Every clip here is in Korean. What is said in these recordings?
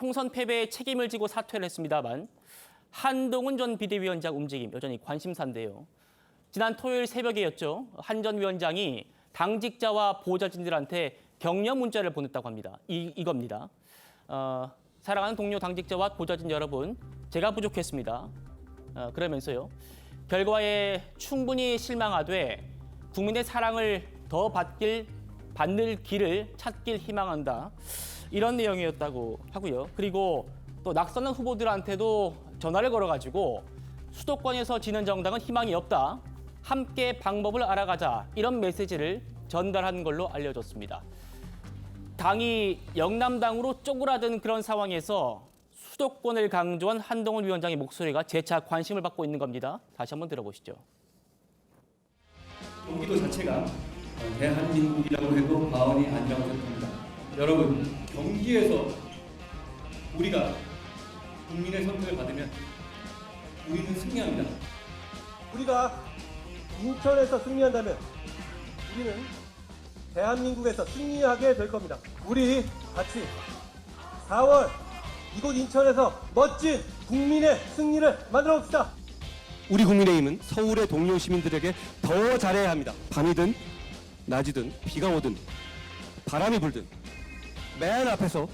총선 패배에 책임을 지고 사퇴를 했습니다만 한동훈 전 비대위원장 움직임 여전히 관심사인데요. 지난 토요일 새벽에였죠. 한 전 위원장이 당직자와 보좌진들한테 격려 문자를 보냈다고 합니다. 이겁니다. 사랑하는 동료 당직자와 보좌진 여러분, 제가 부족했습니다. 그러면서요. 결과에 충분히 실망하되 국민의 사랑을 더 받는 길을 찾길 희망한다. 이런 내용이었다고 하고요. 그리고 또 낙선한 후보들한테도 전화를 걸어가지고 수도권에서 지는 정당은 희망이 없다. 함께 방법을 알아가자. 이런 메시지를 전달한 걸로 알려졌습니다. 당이 영남당으로 쪼그라든 그런 상황에서 수도권을 강조한 한동훈 위원장의 목소리가 재차 관심을 받고 있는 겁니다. 다시 한번 들어보시죠. 경기도 자체가 대한민국이라고 해도 과언이 아니라고 생각합니다. 여러분, 경기에서 우리가 국민의 선택을 받으면 우리는 승리합니다. 우리가 인천에서 승리한다면 우리는 대한민국에서 승리하게 될 겁니다. 우리 같이 4월 이곳 인천에서 멋진 국민의 승리를 만들어 봅시다. 우리 국민의힘은 서울의 동료 시민들에게 더 잘해야 합니다. 밤이든 낮이든 비가 오든 바람이 불든 맨 앞에서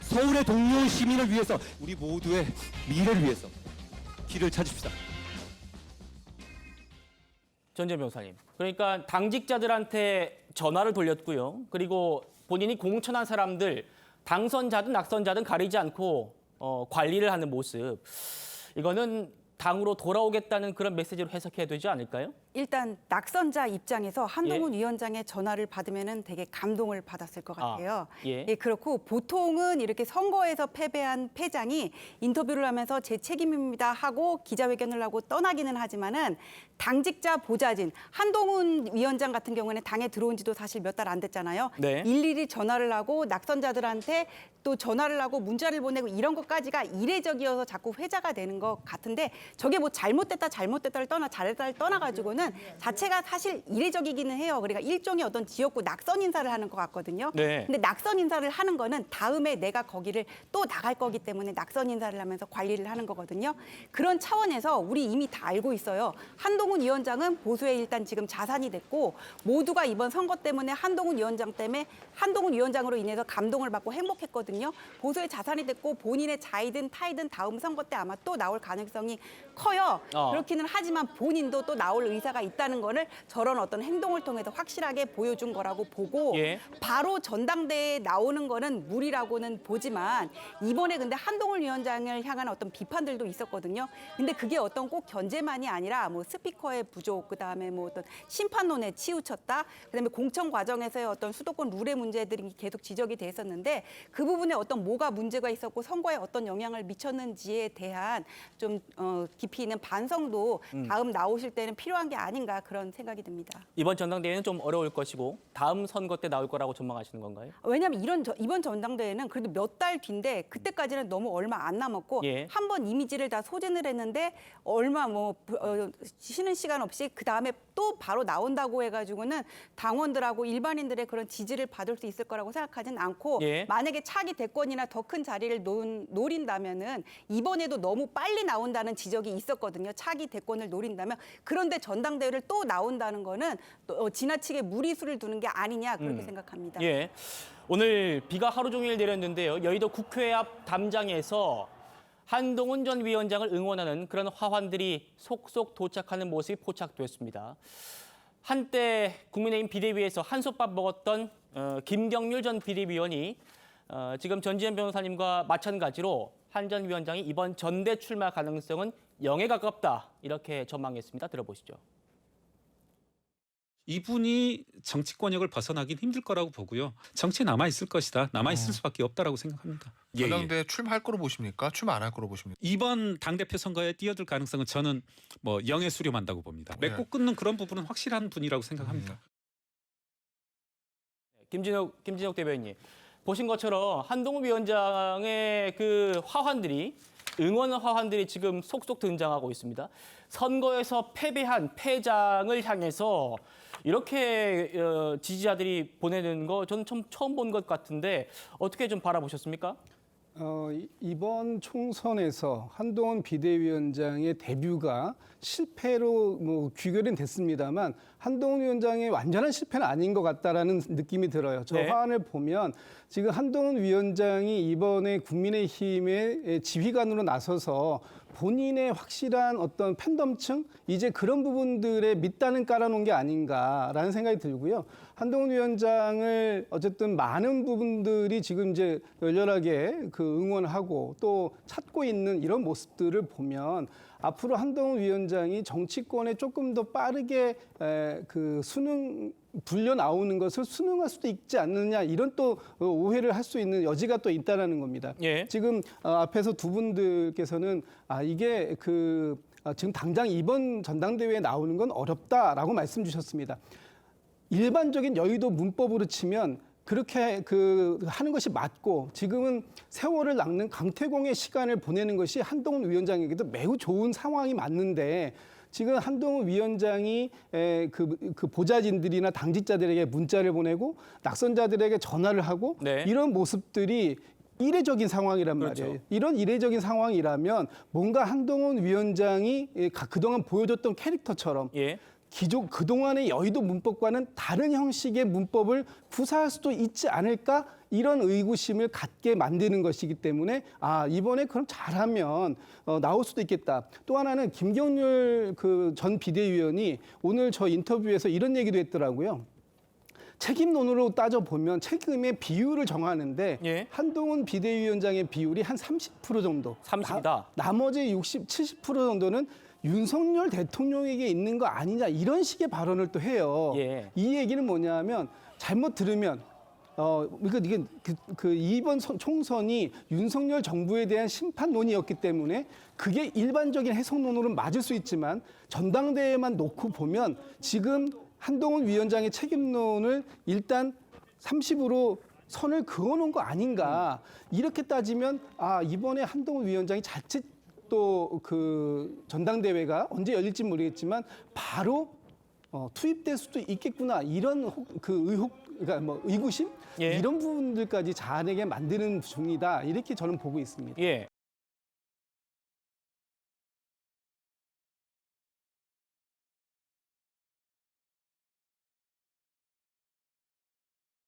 서울의 동료 시민을 위해서 우리 모두의 미래를 위해서 길을 찾읍시다. 전재현 변호사님. 그러니까 당직자들한테 전화를 돌렸고요. 그리고 본인이 공천한 사람들 당선자든 낙선자든 가리지 않고 관리를 하는 모습. 이거는 당으로 돌아오겠다는 그런 메시지로 해석해야 되지 않을까요? 일단 낙선자 입장에서 한동훈 위원장의 전화를 받으면 되게 감동을 받았을 것 같아요. 예. 그렇고 보통은 이렇게 선거에서 패배한 패장이 인터뷰를 하면서 제 책임입니다 하고 기자회견을 하고 떠나기는 하지만은 당직자 보좌진 한동훈 위원장 같은 경우에는 당에 들어온 지도 사실 몇 달 안 됐잖아요. 네. 일일이 전화를 하고 낙선자들한테 또 전화를 하고 문자를 보내고 이런 것까지가 이례적이어서 자꾸 회자가 되는 것 같은데 저게 뭐 잘못됐다를 잘했다를 떠나가지고는 자체가 사실 이례적이기는 해요. 그러니까 일종의 어떤 지역구 낙선 인사를 하는 것 같거든요. 네. 근데 낙선 인사를 하는 거는 다음에 내가 거기를 또 나갈 거기 때문에 낙선 인사를 하면서 관리를 하는 거거든요. 그런 차원에서 우리 이미 다 알고 있어요. 한동훈 위원장은 보수에 일단 지금 자산이 됐고 모두가 이번 선거 때문에 한동훈 위원장으로 인해서 감동을 받고 행복했거든요. 보수의 자산이 됐고 본인의 자이든 타이든 다음 선거 때 아마 또 나올 가능성이 커요. 그렇기는 하지만 본인도 또 나올 의사가 있다는 거를 저런 어떤 행동을 통해서 확실하게 보여준 거라고 보고 예. 바로 전당대회에 나오는 거는 무리라고는 보지만 이번에 근데 한동훈 위원장을 향한 어떤 비판들도 있었거든요. 근데 그게 어떤 꼭 견제만이 아니라 뭐 스피커의 부족, 그다음에 뭐 어떤 심판론에 치우쳤다, 그다음에 공천 과정에서의 어떤 수도권 룰의 문제들이 계속 지적이 돼 있었는데 그 부분에 어떤 뭐가 문제가 있었고 선거에 어떤 영향을 미쳤는지에 대한 좀 깊이 있는 반성도 다음 나오실 때는 필요한 게 아닌가 그런 생각이 듭니다. 이번 전당대회는 좀 어려울 것이고 다음 선거 때 나올 거라고 전망하시는 건가요? 왜냐하면 이번 전당대회는 그래도 몇 달 뒤인데 그때까지는 너무 얼마 안 남았고 예. 한번 이미지를 다 소진을 했는데 얼마 쉬는 시간 없이 그 다음에 또 바로 나온다고 해가지고는 당원들하고 일반인들의 그런 지지를 받을 수 있을 거라고 생각하진 않고 예. 만약에 차기 대권이나 더 큰 자리를 노린다면은 이번에도 너무 빨리 나온다는 지적이 있었거든요. 차기 대권을 노린다면. 그런데 전당대회를 또 나온다는 거는 또 지나치게 무리수를 두는 게 아니냐 그렇게 생각합니다. 예. 오늘 비가 하루 종일 내렸는데요. 여의도 국회 앞 담장에서 한동훈 전 위원장을 응원하는 그런 화환들이 속속 도착하는 모습이 포착됐습니다. 한때 국민의힘 비대위에서 한솥밥 먹었던 김경률 전 비대위원이 지금 전지현 변호사님과 마찬가지로 한 전 위원장이 이번 전대 출마 가능성은 0에 가깝다 이렇게 전망했습니다. 들어보시죠. 이분이 정치권역을 벗어나긴 힘들 거라고 보고요. 정치에 남아있을 것이다. 남아있을 수밖에 없다라고 생각합니다. 전당대회 출마할 거로 보십니까? 출마 안 할 거로 보십니까? 이번 당대표 선거에 뛰어들 가능성은 저는 뭐 0에 수렴한다고 봅니다. 맺고 끊는 그런 부분은 확실한 분이라고 생각합니다. 김진욱 대변인, 보신 것처럼 한동훈 위원장의 그 화환들이 응원 화환들이 지금 속속 등장하고 있습니다. 선거에서 패배한 패장을 향해서 이렇게 지지자들이 보내는 거 저는 처음 본 것 같은데 어떻게 좀 바라보셨습니까? 이번 총선에서 한동훈 비대위원장의 데뷔가 실패로 귀결은 됐습니다만 한동훈 위원장의 완전한 실패는 아닌 것 같다라는 느낌이 들어요. 저 네. 화환을 보면 지금 한동훈 위원장이 이번에 국민의힘의 지휘관으로 나서서 본인의 확실한 어떤 팬덤층 이제 그런 부분들에 밑단을 깔아놓은 게 아닌가라는 생각이 들고요. 한동훈 위원장을 어쨌든 많은 부분들이 지금 이제 열렬하게 응원하고 또 찾고 있는 이런 모습들을 보면 앞으로 한동훈 위원장이 정치권에 조금 더 빠르게 불려 나오는 것을 수능할 수도 있지 않느냐 이런 또 오해를 할 수 있는 여지가 또 있다라는 겁니다. 예. 지금 앞에서 두 분들께서는 이게 지금 당장 이번 전당대회에 나오는 건 어렵다라고 말씀 주셨습니다. 일반적인 여의도 문법으로 치면 그렇게 하는 것이 맞고 지금은 세월을 낚는 강태공의 시간을 보내는 것이 한동훈 위원장에게도 매우 좋은 상황이 맞는데 지금 한동훈 위원장이 그 보좌진들이나 당직자들에게 문자를 보내고 낙선자들에게 전화를 하고 네. 이런 모습들이 이례적인 상황이란 그렇죠. 말이에요. 이런 이례적인 상황이라면 뭔가 한동훈 위원장이 그동안 보여줬던 캐릭터처럼 예. 그동안의 여의도 문법과는 다른 형식의 문법을 구사할 수도 있지 않을까 이런 의구심을 갖게 만드는 것이기 때문에 이번에 그럼 잘하면 나올 수도 있겠다. 또 하나는 김경률 전 비대위원이 오늘 저 인터뷰에서 이런 얘기도 했더라고요. 책임론으로 따져보면 책임의 비율을 정하는데 예. 한동훈 비대위원장의 비율이 한 30% 정도. 30이다. 나머지 60, 70% 정도는 윤석열 대통령에게 있는 거 아니냐 이런 식의 발언을 또 해요. 예. 이 얘기는 뭐냐면 잘못 들으면 이게 이번 총선이 윤석열 정부에 대한 심판론이었기 때문에 그게 일반적인 해석론으로는 맞을 수 있지만 전당대회만 놓고 보면 지금 한동훈 위원장의 책임론을 일단 30으로 선을 그어놓은 거 아닌가 이렇게 따지면 이번에 한동훈 위원장이 자칫 또 전당대회가 언제 열릴지 모르겠지만 바로 투입될 수도 있겠구나 이런 그러니까 의구심 예. 이런 부분들까지 자아내게 만드는 중이다 이렇게 저는 보고 있습니다. 예.